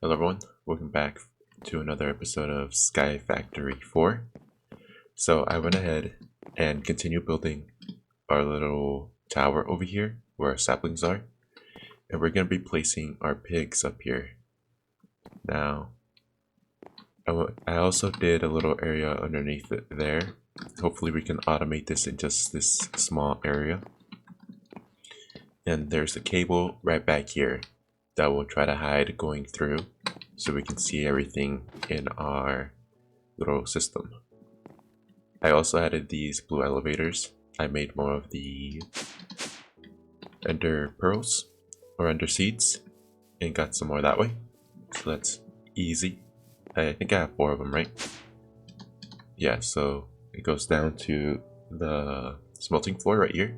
Hello everyone, welcome back to another episode of SkyFactory4. So I went ahead and continued building our little tower over here where our saplings are. And we're going to be placing our pigs up here. Now, I also did a little area underneath it there. Hopefully we can automate this in just this small area. And there's a cable right back here that we'll try to hide going through so we can see everything in our little system. I also added these blue elevators. I made more of the ender pearls or ender seeds and got some more that way. So that's easy. I think I have 4 of them, right? Yeah, so it goes down to the smelting floor right here.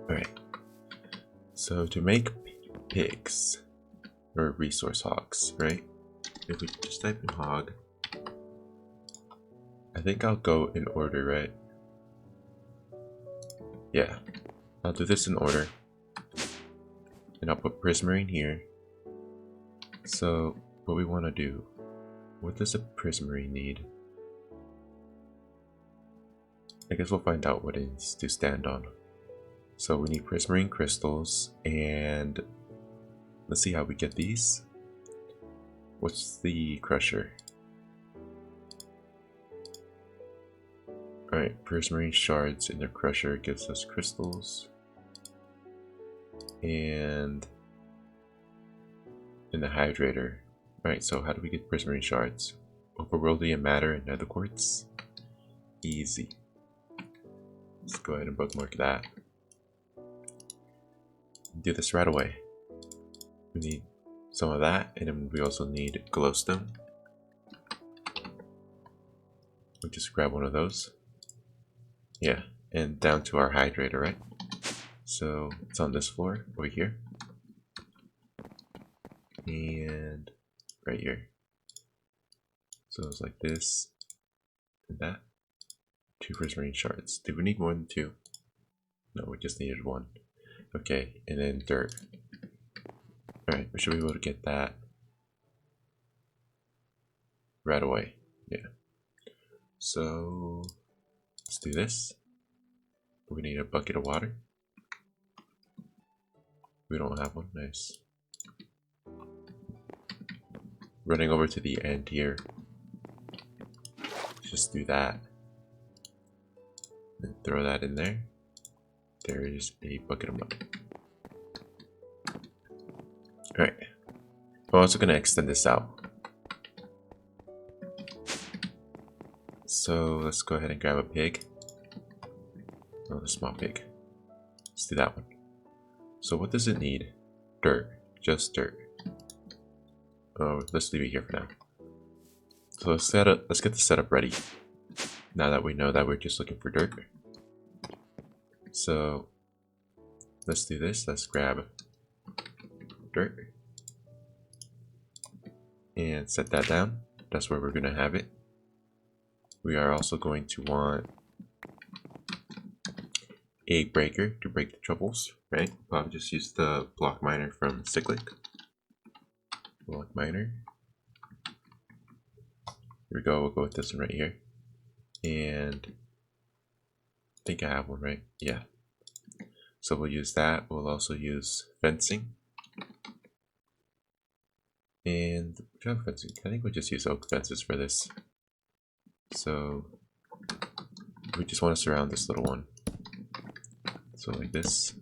Alright. So to make pigs, or resource hogs, right? If we just type in hog, I think I'll go in order, right? Yeah, I'll do this in order. And I'll put prismarine here. So what we want to do, what does a prismarine need? I guess we'll find out what it is to stand on. So we need prismarine crystals, and let's see how we get these. What's the crusher? Alright, prismarine shards in the crusher gives us crystals. And in the hydrator. Alright, so how do we get prismarine shards? Overworldian matter and nether quartz? Easy. Let's go ahead and bookmark that. Do this right away. We need some of that, and then we also need glowstone. We'll just grab one of those. Yeah, and down to our hydrator, right? So it's on this floor over here. And right here. So it's like this and that. 2 prismarine shards. Do we need more than 2? No, we just needed 1. Okay, and then dirt. Alright, we should be able to get that right away. Yeah. So let's do this. We need a bucket of water. We don't have one. Nice. Running over to the end here. Just do that. And throw that in there. There is a bucket of mud. Alright. I'm also going to extend this out. So let's go ahead and grab a pig. Oh, a small pig. Let's do that one. So what does it need? Dirt. Just dirt. Oh, let's leave it here for now. So let's get the setup ready. Now that we know that we're just looking for dirt. So let's do this. Let's grab dirt and set that down. That's where we're going to have it. We are also going to want a breaker to break the truffles, right? Probably just use the block miner from Cyclic. Block miner. Here we go. We'll go with this one right here. And I think I have one, right? Yeah. So we'll use that. We'll also use fencing. And fencing. I think we'll just use oak fences for this. So we just want to surround this little one. So like this.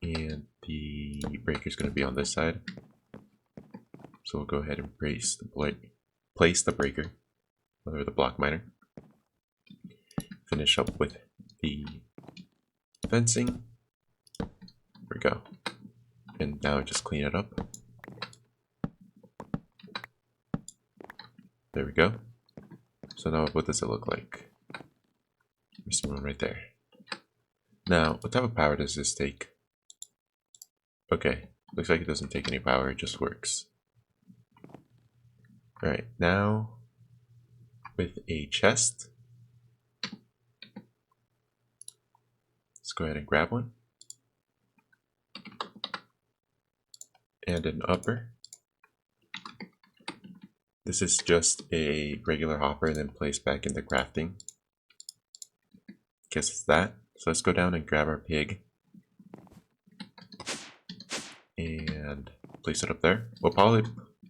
And the breaker is going to be on this side. So we'll go ahead and place the breaker, or the block miner. Finish up with the fencing. There we go. And now just clean it up. There we go. So now what does it look like? There's one right there. Now, what type of power does this take? Okay, looks like it doesn't take any power, it just works. Alright, now with a chest, let's go ahead and grab one. and an upper. This is just a regular hopper and then placed back into crafting. Guess it's that. So let's go down and grab our pig and place it up there. We'll probably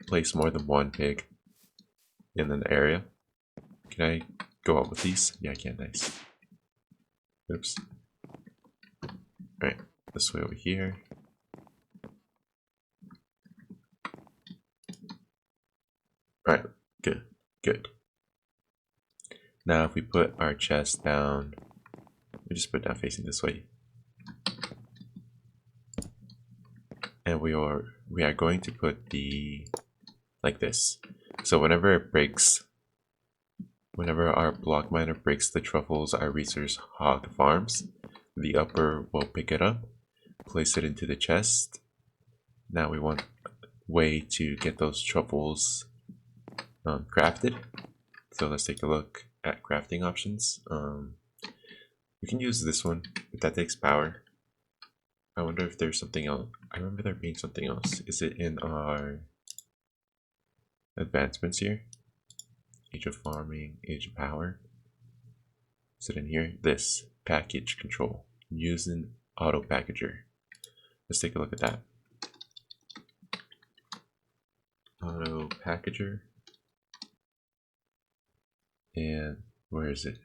place more than one pig in an area. Can I go up with these? Yeah, I can. Nice. Oops. Alright, this way over here. Alright, good, good. Now if we put our chest down, we just put it down facing this way. And we are going to put the, like this. So whenever it breaks, whenever our block miner breaks the truffles our Recource Hog farms, the upper will pick it up, place it into the chest. Now we want a way to get those truffles crafted. So let's take a look at crafting options. We can use this one, but that takes power. I wonder if there's something else. I remember there being something else. Is it in our advancements here? Age of farming, age of power. Is it in here? This package control using auto packager. Let's take a look at that. Auto packager. And where is it?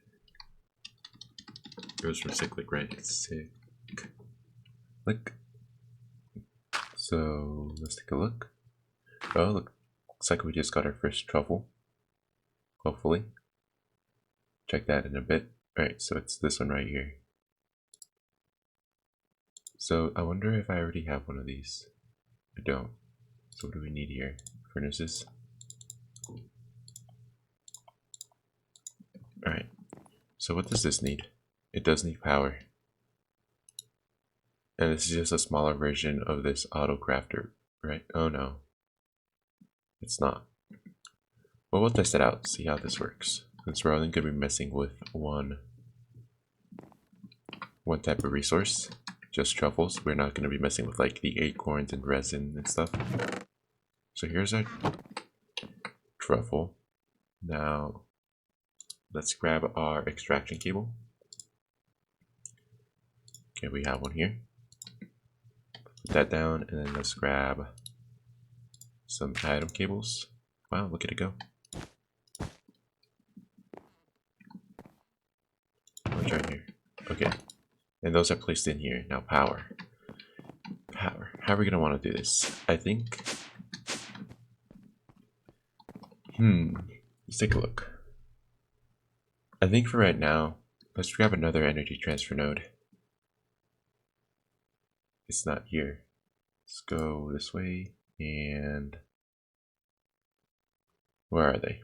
It goes from cyclic, right? It's cyclic. So let's take a look. Oh, look, looks like we just got our first truffle. Hopefully. Check that in a bit. Alright, so it's this one right here. So I wonder if I already have one of these. I don't. So what do we need here? Furnaces. Alright. So what does this need? It does need power. And this is just a smaller version of this auto crafter, right? Oh no. It's not. Well, we'll test it out, see how this works. Since we're only going to be messing with one type of resource, just truffles. We're not going to be messing with like the acorns and resin and stuff. So here's our truffle. Now, let's grab our extraction cable. Okay, we have one here. Put that down, and then let's grab some item cables. Wow, look at it go. What's right here? Okay. And those are placed in here. Now power. Power. How are we going to want to do this? I think... let's take a look. I think for right now, let's grab another energy transfer node. It's not here. Let's go this way, and... where are they?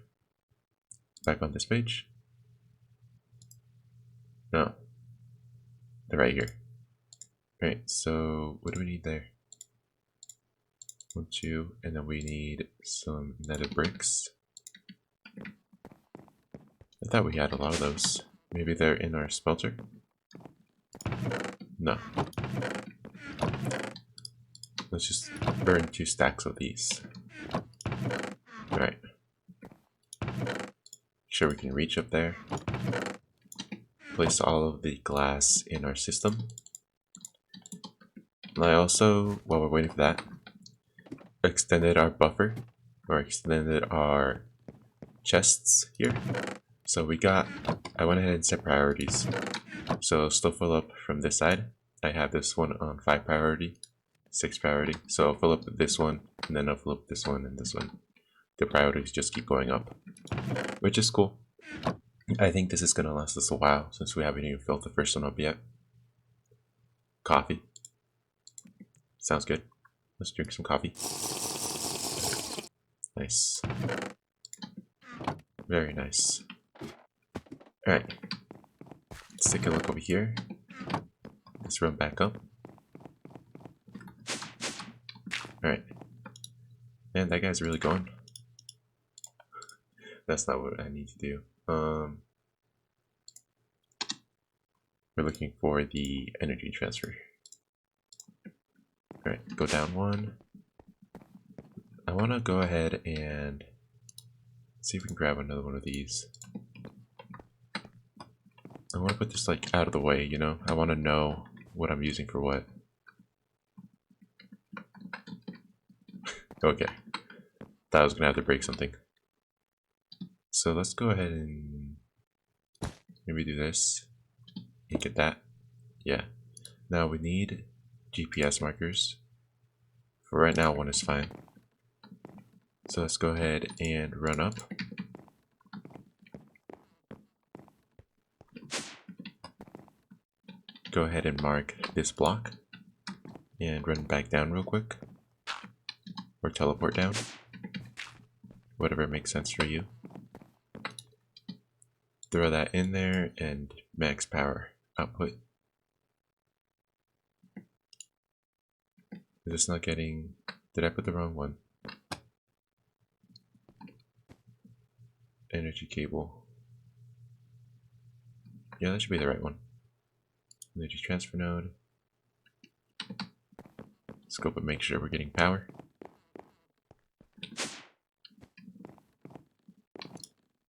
Back on this page? No. They're right here. Alright, so what do we need there? 1, 2, and then we need some nether bricks. I thought we had a lot of those. Maybe they're in our smelter? No. Let's just burn 2 stacks of these. Alright. Sure, we can reach up there. Place all of the glass in our system. And I also, while we're waiting for that, extended our buffer, or extended our chests here. So we got, I went ahead and set priorities. So still fill up from this side. I have this one on 5 priority, 6 priority. So I'll fill up this one, and then I'll fill up this one and this one. The priorities just keep going up, which is cool. I think this is going to last us a while since we haven't even filled the first one up yet. Coffee. Sounds good. Let's drink some coffee. Nice. Very nice. Alright. Let's take a look over here. Let's run back up. Alright. Man, that guy's really going. That's not what I need to do. We're looking for the energy transfer. Alright, go down 1. I want to go ahead and see if we can grab another one of these. I want to put this like out of the way, you know? I want to know what I'm using for what. Okay. Thought I was gonna have to break something. So let's go ahead and maybe do this. And get that. Yeah. Now we need GPS markers. For right now, one is fine. So let's go ahead and run up. Go ahead and mark this block and run back down real quick, or teleport down, whatever makes sense for you. Throw that in there and max power output. Is this not getting... Did I put the wrong one? Energy cable. Yeah, that should be the right one. Energy transfer node. Scope and make sure we're getting power.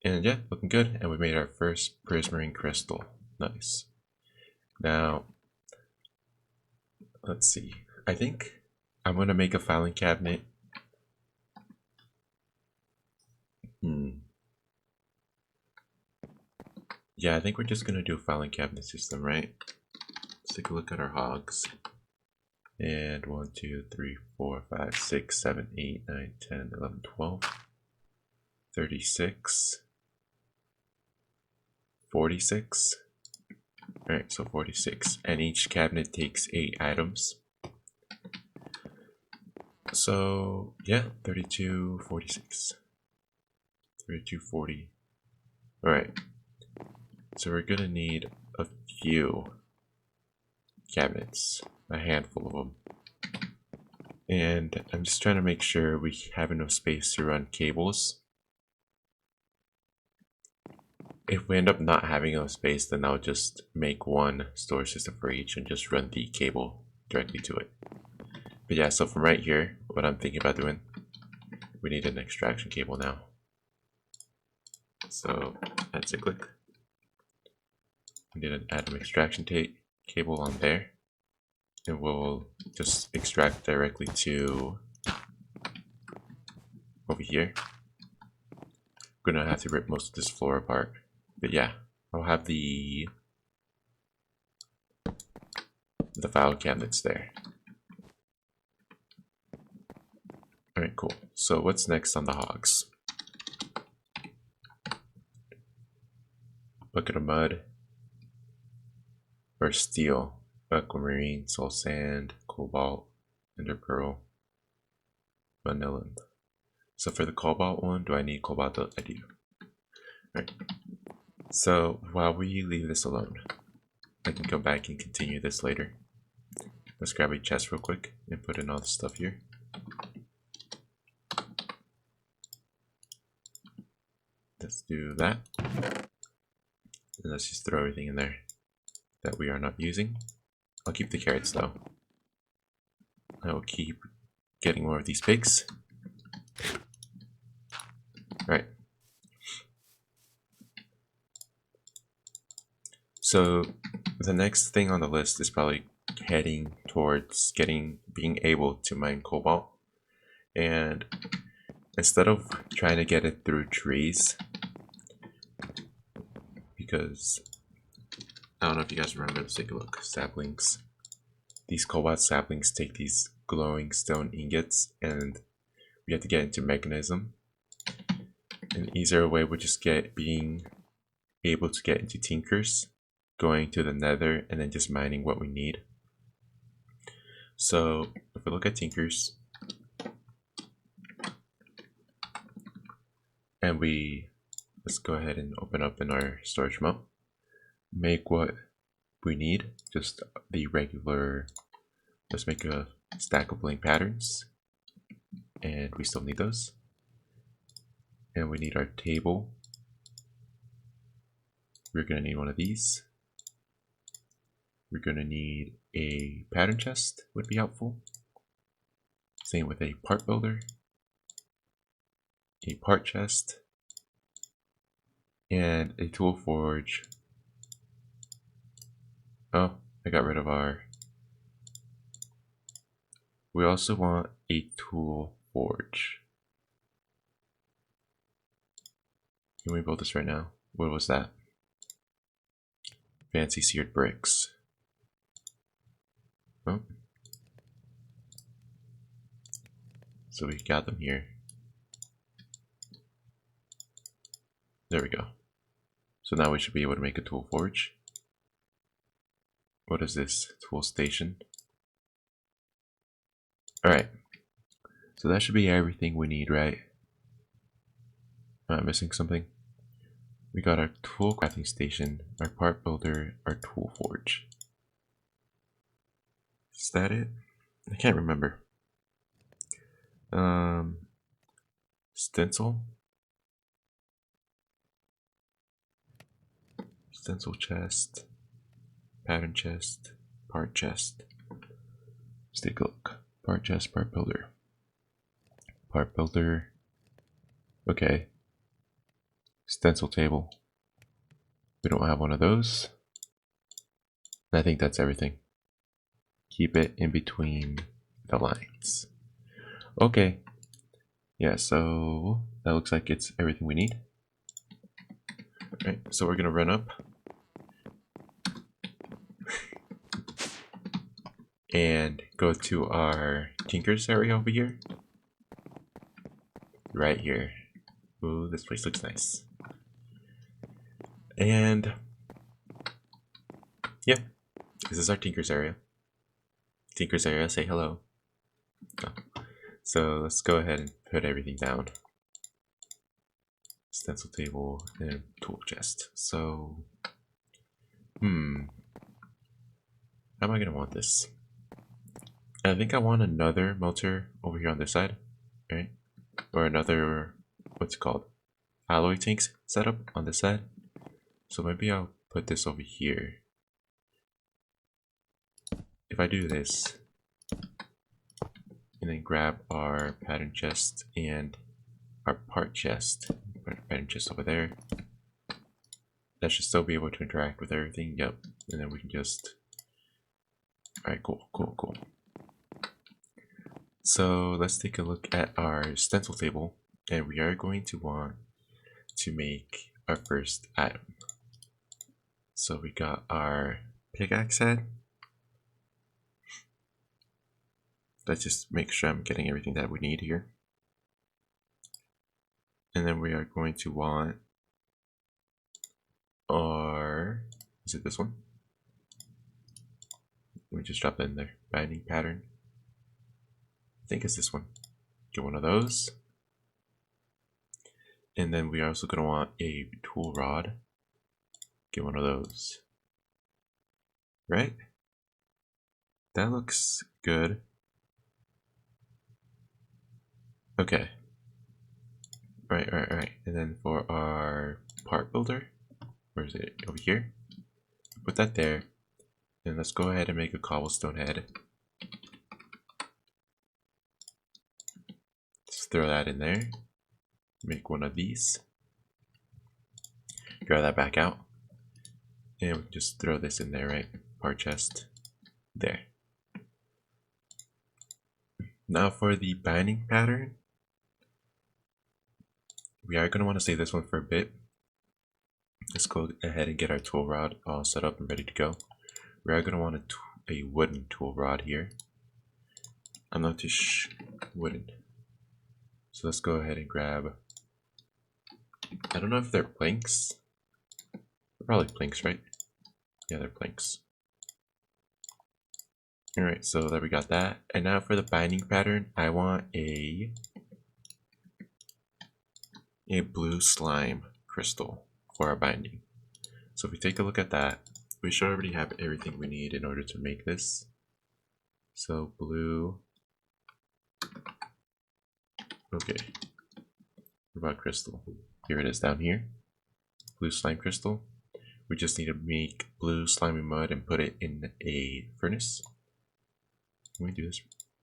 And yeah, looking good. And we made our first prismarine crystal. Nice. Now, let's see. I think I'm going to make a filing cabinet. Yeah, I think we're just going to do a filing cabinet system, right? Let's take a look at our hogs. And 1, 2, 3, 4, 5, 6, 7, 8, 9, 10, 11, 12, 36, 46. Alright, so 46. And each cabinet takes 8 items. So, yeah, 32, 46. 32, 40. Alright. So we're gonna need a few cabinets. A handful of them. And I'm just trying to make sure we have enough space to run cables. If we end up not having enough space, then I'll just make one storage system for each and just run the cable directly to it. But yeah, so from right here, what I'm thinking about doing, we need an extraction cable now. So add cyclic. We need an atom extraction cable on there. And we'll just extract directly to over here. We're gonna have to rip most of this floor apart. But yeah, I'll have the file cabinets there. Alright, cool. So what's next on the hogs? Bucket of mud or steel, aquamarine, soul sand, cobalt, ender pearl, vanilla. So for the cobalt one, do I need cobalt? I do. Alright. So while we leave this alone, I can come back and continue this later. Let's grab a chest real quick and put in all the stuff here. Let's do that. And let's just throw everything in there that we are not using. I'll keep the carrots though. I will keep getting more of these pigs. Right. So the next thing on the list is probably heading towards being able to mine cobalt. And instead of trying to get it through trees, because I don't know if you guys remember, let's take a look. Saplings. These cobalt saplings take these glowing stone ingots, and we have to get into mechanism. An easier way would just being able to get into tinkers, going to the nether, and then just mining what we need. So if we look at tinkers, and let's go ahead and open up in our storage mode. Make what we need, just the regular. Let's make a stack of blank patterns, and we still need those. And we need our table. We're gonna need one of these. We're gonna need a pattern chest, would be helpful. Same with a part builder. a part chest, and a tool forge. Oh, I got rid of our... We also want a tool forge. Can we build this right now? What was that? Fancy seared bricks. Oh. So we got them here. There we go. So now we should be able to make a tool forge. What is this? Tool station. Alright. So that should be everything we need, right? Am I missing something? We got our tool crafting station, our part builder, our tool forge. Is that it? I can't remember. Stencil? Stencil chest, pattern chest, part chest. Let's take a look. Part chest, part builder. Part builder. Okay. Stencil table. We don't have one of those. I think that's everything. Keep it in between the lines. Okay. Yeah, so that looks like it's everything we need. Alright, so we're gonna run up. And go to our Tinker's area over here. Right here. Ooh, this place looks nice. And yeah, this is our Tinker's area. Tinker's area, say hello. Oh. So let's go ahead and put everything down. Stencil table and tool chest. So, how am I gonna want this? I think I want another melter over here on this side, right? Or another, what's it called? Alloy tanks setup on this side. So maybe I'll put this over here. If I do this, and then grab our pattern chest and our part chest, put our pattern chest over there. That should still be able to interact with everything. Yep. And then we can just... Alright, cool. So let's take a look at our stencil table, and we are going to want to make our first item. So we got our pickaxe head. Let's just make sure I'm getting everything that we need here. And then we are going to want our... Is it this one? Let me just drop that in there. Binding pattern. I think it's this one. Get one of those. And then we are also going to want a tool rod. Get one of those. Right? That looks good. Okay. Right. And then for our part builder, where is it? Over here. Put that there. And let's go ahead and make a cobblestone head. Just throw that in there. Make one of these. Draw that back out. And we can just throw this in there, right? Part chest. There. Now for the binding pattern. We are going to want to save this one for a bit. Let's go ahead and get our tool rod all set up and ready to go. We are going to want a wooden tool rod here. I'm not too wooden. So let's go ahead and grab... I don't know if they're planks. They're probably planks, right? Yeah, they're planks. Alright, so there we got that. And now for the binding pattern, I want a blue slime crystal for our binding. So if we take a look at that, we should already have everything we need in order to make this. So blue. Okay. What about crystal? Here it is down here. Blue slime crystal. We just need to make blue slimy mud and put it in a furnace. Can we do this?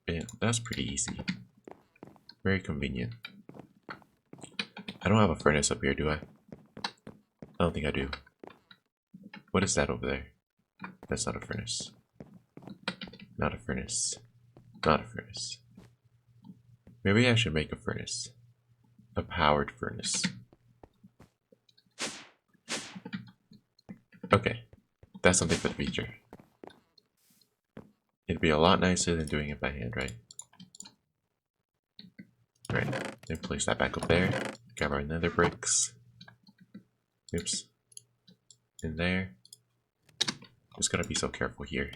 Yeah, that's pretty easy. Very convenient. I don't have a furnace up here, do I? I don't think I do. What is that over there? That's not a furnace. Not a furnace. Not a furnace. Maybe I should make a furnace. A powered furnace. Okay. That's something for the future. It'd be a lot nicer than doing it by hand, right? Right. Then place that back up there. Grab our nether bricks. Oops. In there. Just gotta be so careful here.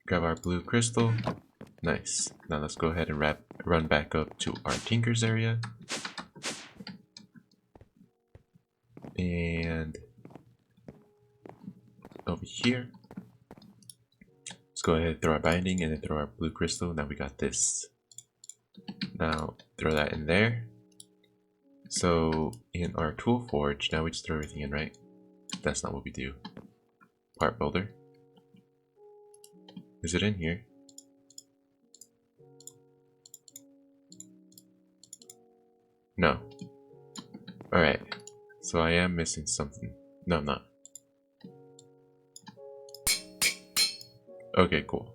Grab our blue crystal. Nice. Now let's go ahead and run back up to our Tinker's area. And over here. Let's go ahead and throw our binding and then throw our blue crystal. Now we got this. Now throw that in there. So in our tool forge, now we just throw everything in, right? That's not what we do. Part builder. Is it in here? No. Alright. So I am missing something. No, I'm not. Okay, cool.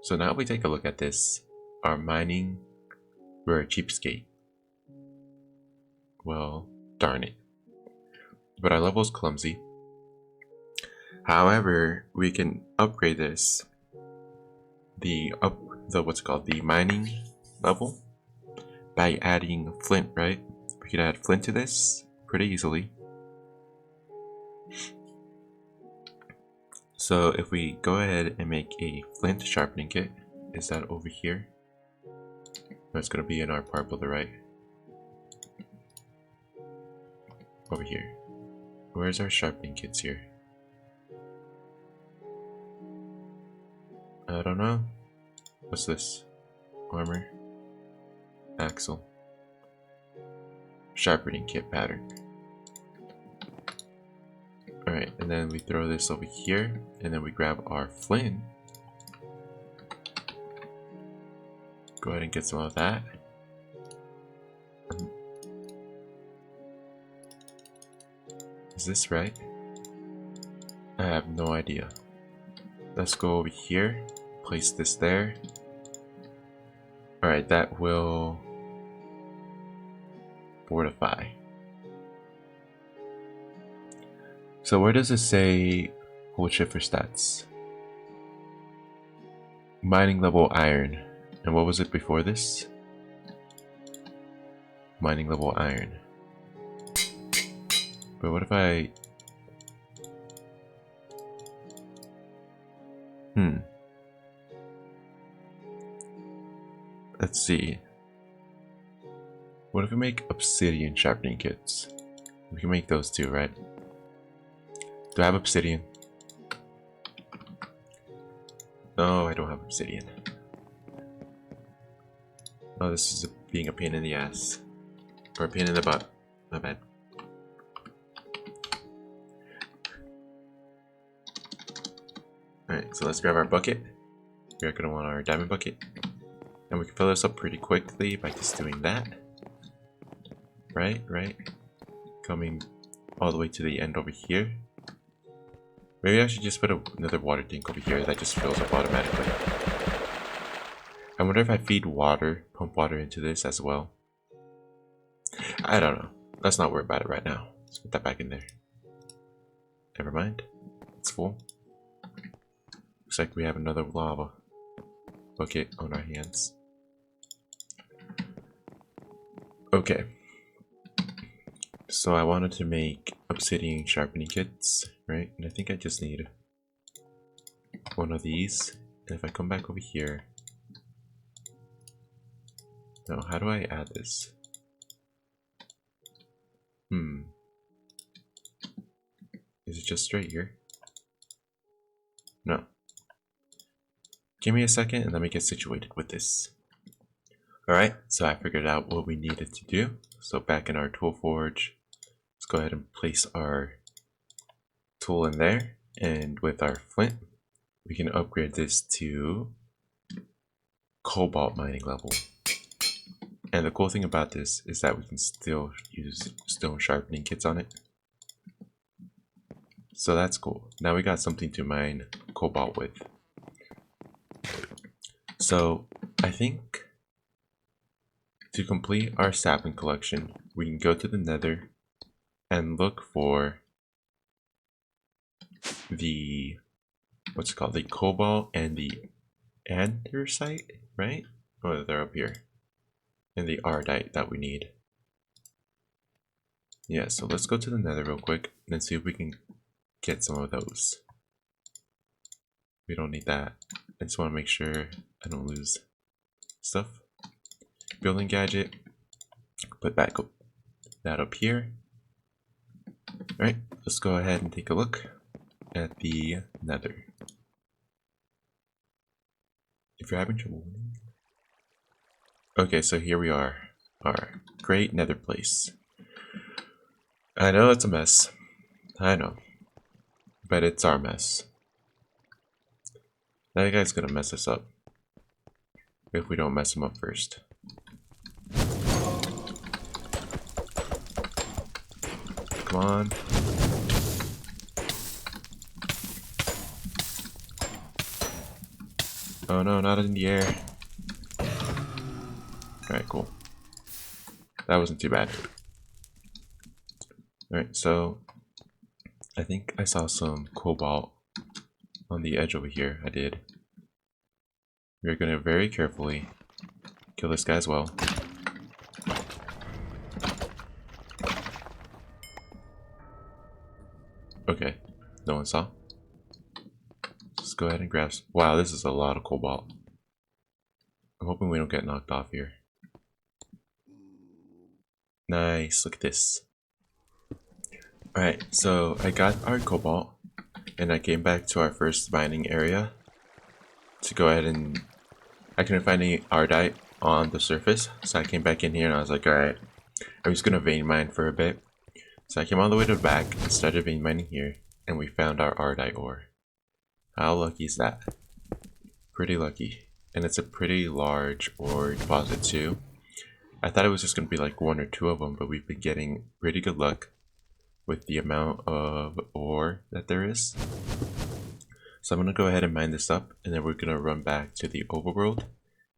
So now we take a look at this. Our mining, we're a cheapskate. Well, darn it. But our level's clumsy. However, we can upgrade this. The mining level by adding flint, right? We could add flint to this pretty easily. So if we go ahead and make a flint sharpening kit, is that over here? No, it's gonna be in our part builder, right? Over here. Where's our sharpening kits here? I don't know. What's this? Armor. Axle. Sharpening kit pattern. Alright, and then we throw this over here, and then we grab our flint. Go ahead and get some of that. Is this right? I have no idea. Let's go over here, place this there. Alright, that will fortify. So where does it say hold shift for stats? Mining level iron. And what was it before this? Mining level iron. But what if I... Let's see. What if we make obsidian sharpening kits? We can make those too, right? Do I have obsidian? No, I don't have obsidian. Oh, this is being a pain in the ass. Or a pain in the butt. My bad. Alright, so let's grab our bucket. We're gonna want our diamond bucket. And we can fill this up pretty quickly by just doing that. Right. Coming all the way to the end over here. Maybe I should just put another water tank over here that just fills up automatically. I wonder if I feed water, pump water into this as well. I don't know. Let's not worry about it right now. Let's put that back in there. Never mind. It's full. Looks like we have another lava bucket on our hands. Okay. So I wanted to make obsidian sharpening kits, right? And I think I just need one of these. And if I come back over here... No, how do I add this? Is it just straight here? No. Give me a second and let me get situated with this. Alright, so I figured out what we needed to do. So back in our tool forge, let's go ahead and place our tool in there. And with our flint, we can upgrade this to cobalt mining level. And the cool thing about this is that we can still use stone sharpening kits on it. So that's cool. Now we got something to mine cobalt with. So I think to complete our sapling collection, we can go to the Nether and look for the, what's it called, the cobalt and the andesite, right? Oh, they're up here. And the ardite that we need. Yeah, so let's go to the Nether real quick and see if we can get some of those. We don't need that. I just want to make sure I don't lose stuff. Building gadget. Put that up here. Alright, let's go ahead and take a look at the Nether. If you're having trouble. Okay, so here we are. Our great Nether place. I know it's a mess. I know. But it's our mess. That guy's gonna mess us up. If we don't mess him up first. Come on. Oh no, not in the air. Alright, cool. That wasn't too bad. Alright, so I think I saw some cobalt on the edge over here. I did. We're gonna very carefully kill this guy as well. Okay, no one saw. Let's go ahead and grab some. Wow, this is a lot of cobalt. I'm hoping we don't get knocked off here. Nice, look at this. Alright, so I got our cobalt and I came back to our first mining area to go ahead and I couldn't find any ardite on the surface, so I came back in here and I was like, alright, I'm just gonna vein mine for a bit. So I came all the way to the back and started vein mining here, and we found our ardite ore. How lucky is that? Pretty lucky. And it's a pretty large ore deposit too. I thought it was just gonna be like one or two of them, but we've been getting pretty good luck with the amount of ore that there is. So I'm gonna go ahead and mine this up, and then we're gonna run back to the overworld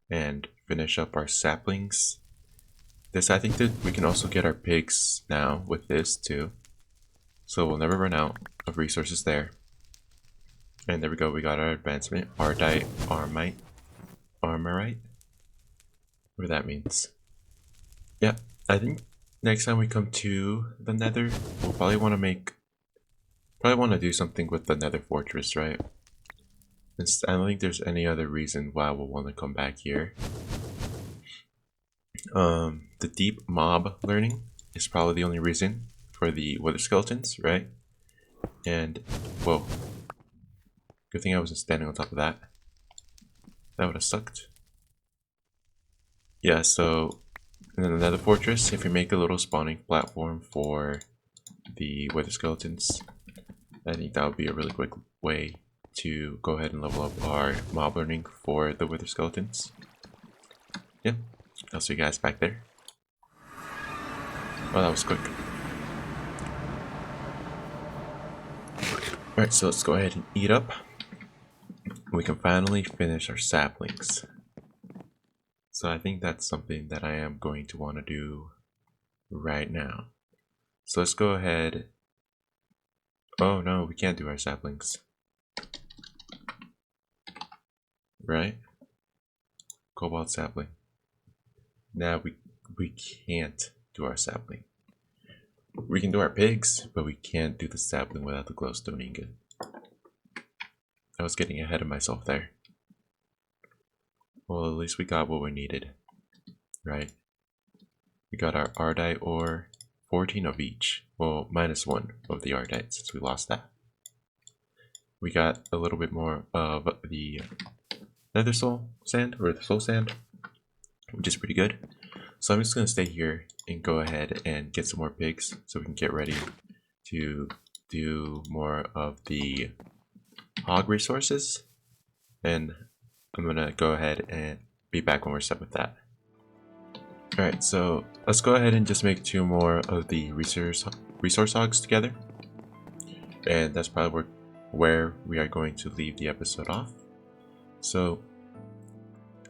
and finish up our saplings. I think that we can also get our pigs now with this too. So we'll never run out of resources there. And there we go, we got our advancement, ardite, armorite, whatever that means. Yeah, I think next time we come to the Nether, we'll probably want to do something with the Nether fortress, right? I don't think there's any other reason why we'll want to come back here. The deep mob learning is probably the only reason for the wither skeletons, right? And whoa, good thing I wasn't standing on top of that. That would have sucked. Yeah, so in the Nether fortress, if you make a little spawning platform for the wither skeletons, I think that would be a really quick way to go ahead and level up our mob learning for the wither skeletons. Yeah, I'll see you guys back there. Oh, that was quick. Alright, so let's go ahead and eat up. We can finally finish our saplings. So I think that's something that I am going to want to do right now. So let's go ahead. Oh no, we can't do our saplings. Right? Cobalt sapling. Now we can't do our sapling. We can do our pigs, but we can't do the sapling without the glowstone ingot. I was getting ahead of myself there. Well, at least we got what we needed, right? We got our ardite ore, 14 of each. Well, -1 of the ardite since we lost that. We got a little bit more of the nether soul sand, or the soul sand, which is pretty good. So I'm just going to stay here and go ahead and get some more pigs so we can get ready to do more of the hog resources. And I'm going to go ahead and be back when we're set with that. Alright, so let's go ahead and just make 2 more of the resource hogs together. And that's probably where we are going to leave the episode off. So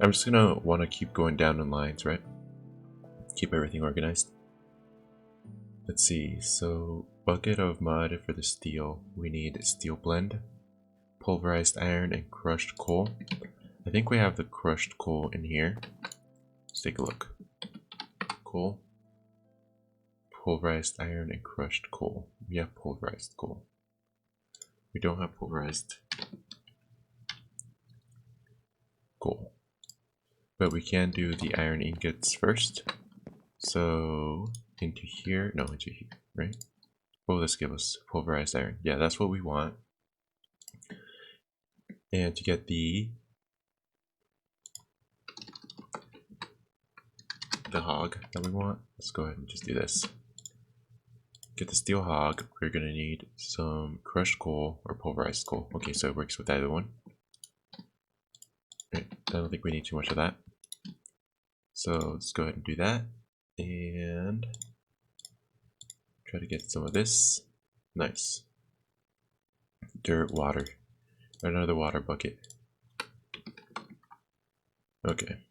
I'm just gonna want to keep going down in lines, right? Keep everything organized. Let's see, so bucket of mud for the steel. We need steel blend, pulverized iron, and crushed coal. I think we have the crushed coal in here. Let's take a look. Coal, pulverized iron, and crushed coal. We have pulverized coal. We don't have pulverized coal, but we can do the iron ingots first. So into here, no, into here, right? What will this give us? Pulverized iron. Yeah, that's what we want. And to get the hog that we want, let's go ahead and just do this. Get the steel hog, we're gonna need some crushed coal or pulverized coal. Okay, so it works with either one. Right, I don't think we need too much of that. So let's go ahead and do that. And try to get some of this. Nice. Dirt, water. Another water bucket. Okay.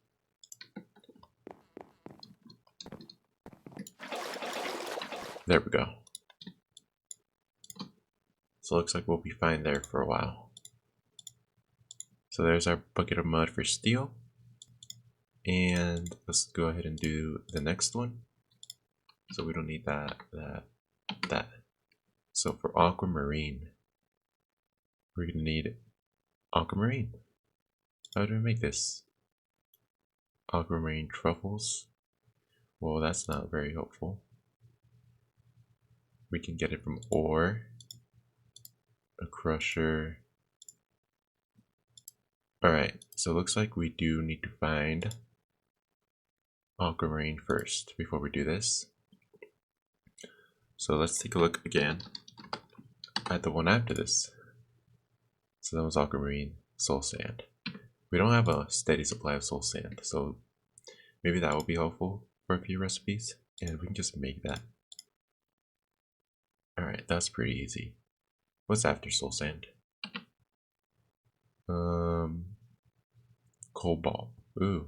There we go. So it looks like we'll be fine there for a while. So there's our bucket of mud for steel. And let's go ahead and do the next one. So we don't need that. So for aquamarine, we're gonna need aquamarine. How do we make this? Aquamarine truffles. Well, that's not very helpful. We can get it from ore, a crusher. Alright, so it looks like we do need to find aquamarine first before we do this. So let's take a look again at the one after this. So that was aquamarine, soul sand. We don't have a steady supply of soul sand, so maybe that will be helpful for a few recipes, and we can just make that. Alright, that's pretty easy. What's after soul sand? Cobalt. Ooh.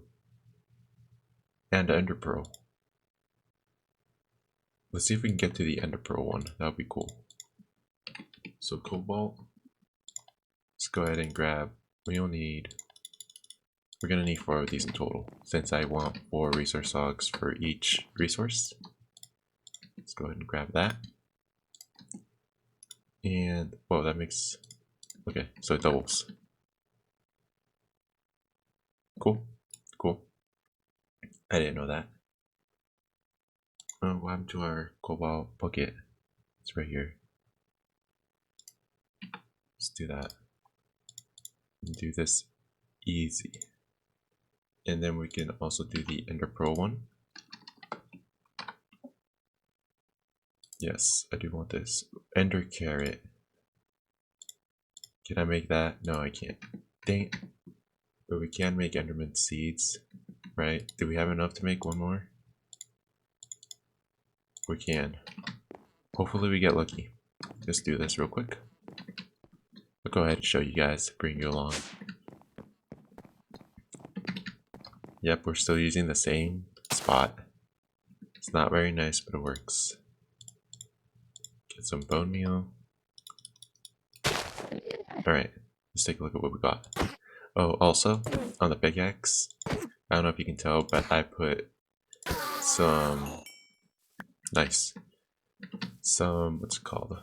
And ender pearl. Let's see if we can get to the ender pearl one. That would be cool. So cobalt. Let's go ahead and grab. We're gonna need 4 of these in total, since I want 4 resource hogs for each resource. Let's go ahead and grab that. And whoa, that makes, okay, so it doubles. Cool. I didn't know that. What happened to our cobalt bucket? It's right here. Let's do that. And do this easy. And then we can also do the ender pearl one. Yes, I do want this. Ender carrot. Can I make that? No, I can't. Dang it. But we can make enderman seeds, right? Do we have enough to make one more? We can. Hopefully we get lucky. Let's do this real quick. I'll go ahead and show you guys, bring you along. Yep, we're still using the same spot. It's not very nice, but it works. Get some bone meal. Alright, let's take a look at what we got. Oh, also, on the pickaxe, I don't know if you can tell, but I put some, nice, what's it called?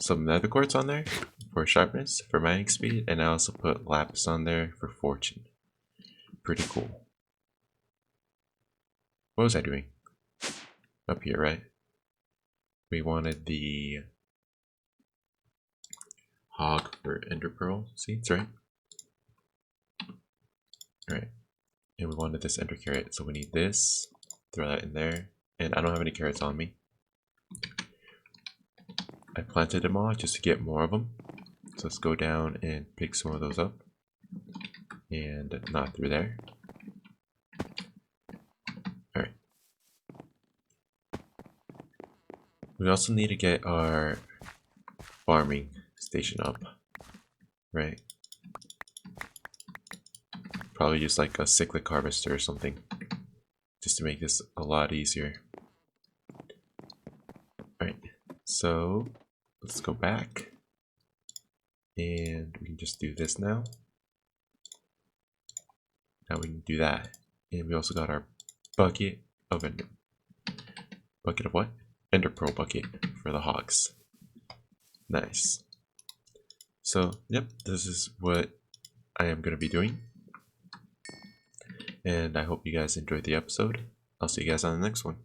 Some nether quartz on there for sharpness, for mining speed, and I also put lapis on there for fortune. Pretty cool. What was I doing? Up here, right? We wanted the hog for ender pearl seeds, right? Alright. And we wanted this ender carrot, so we need this. Throw that in there. And I don't have any carrots on me. I planted them all just to get more of them. So let's go down and pick some of those up. And not through there. Alright. We also need to get our farming station up, right? Probably use like a cyclic harvester or something, just to make this a lot easier. Alright, so let's go back. And we can just do this now. Now we can do that. And we also got our bucket of what? Ender pearl bucket for the hogs. Nice. So, yep, this is what I am going to be doing. And I hope you guys enjoyed the episode. I'll see you guys on the next one.